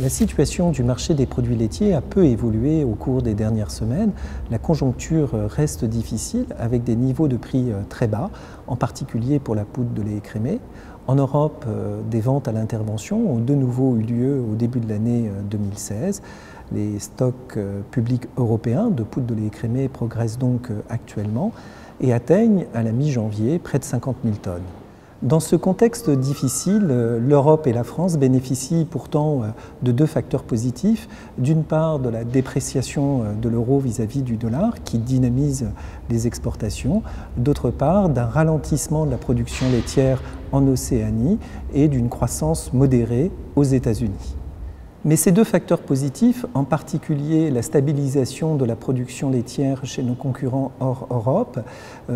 La situation du marché des produits laitiers a peu évolué au cours des dernières semaines. La conjoncture reste difficile avec des niveaux de prix très bas, en particulier pour la poudre de lait écrémé. En Europe, des ventes à l'intervention ont de nouveau eu lieu au début de l'année 2016. Les stocks publics européens de poudre de lait écrémé progressent donc actuellement et atteignent à la mi-janvier près de 50 000 tonnes. Dans ce contexte difficile, l'Europe et la France bénéficient pourtant de deux facteurs positifs. D'une part, de la dépréciation de l'euro vis-à-vis du dollar qui dynamise les exportations. D'autre part, d'un ralentissement de la production laitière en Océanie et d'une croissance modérée aux États-Unis. Mais ces deux facteurs positifs, en particulier la stabilisation de la production laitière chez nos concurrents hors Europe,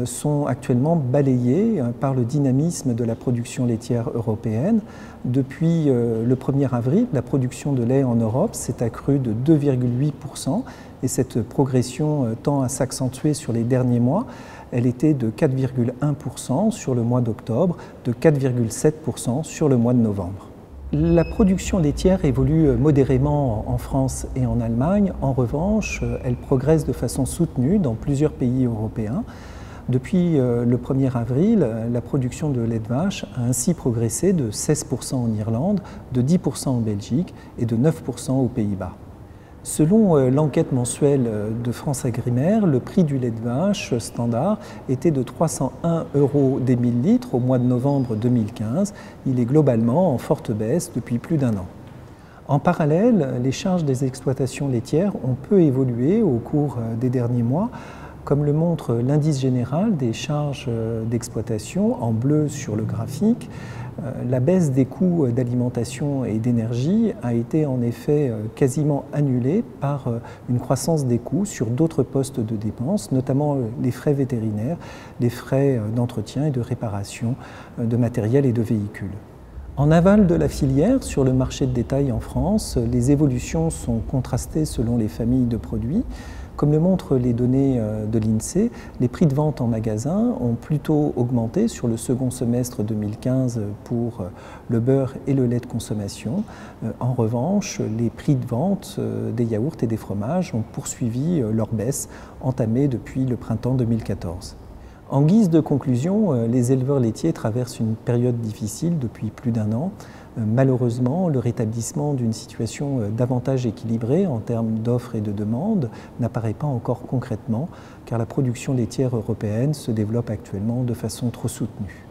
sont actuellement balayés par le dynamisme de la production laitière européenne. Depuis le 1er avril, la production de lait en Europe s'est accrue de 2,8% et cette progression tend à s'accentuer sur les derniers mois. Elle était de 4,1% sur le mois d'octobre, de 4,7% sur le mois de novembre. La production laitière évolue modérément en France et en Allemagne. En revanche, elle progresse de façon soutenue dans plusieurs pays européens. Depuis le 1er avril, la production de lait de vache a ainsi progressé de 16% en Irlande, de 10% en Belgique et de 9% aux Pays-Bas. Selon l'enquête mensuelle de FranceAgriMer, le prix du lait de vache standard était de 301 € des 1000 litres au mois de novembre 2015. Il est globalement en forte baisse depuis plus d'un an. En parallèle, les charges des exploitations laitières ont peu évolué au cours des derniers mois. Comme le montre l'indice général des charges d'exploitation en bleu sur le graphique, la baisse des coûts d'alimentation et d'énergie a été en effet quasiment annulée par une croissance des coûts sur d'autres postes de dépenses, notamment les frais vétérinaires, les frais d'entretien et de réparation de matériel et de véhicules. En aval de la filière, sur le marché de détail en France, les évolutions sont contrastées selon les familles de produits. Comme le montrent les données de l'INSEE, les prix de vente en magasin ont plutôt augmenté sur le second semestre 2015 pour le beurre et le lait de consommation. En revanche, les prix de vente des yaourts et des fromages ont poursuivi leur baisse entamée depuis le printemps 2014. En guise de conclusion, les éleveurs laitiers traversent une période difficile depuis plus d'un an. Malheureusement, le rétablissement d'une situation davantage équilibrée en termes d'offres et de demandes n'apparaît pas encore concrètement car la production laitière européenne se développe actuellement de façon trop soutenue.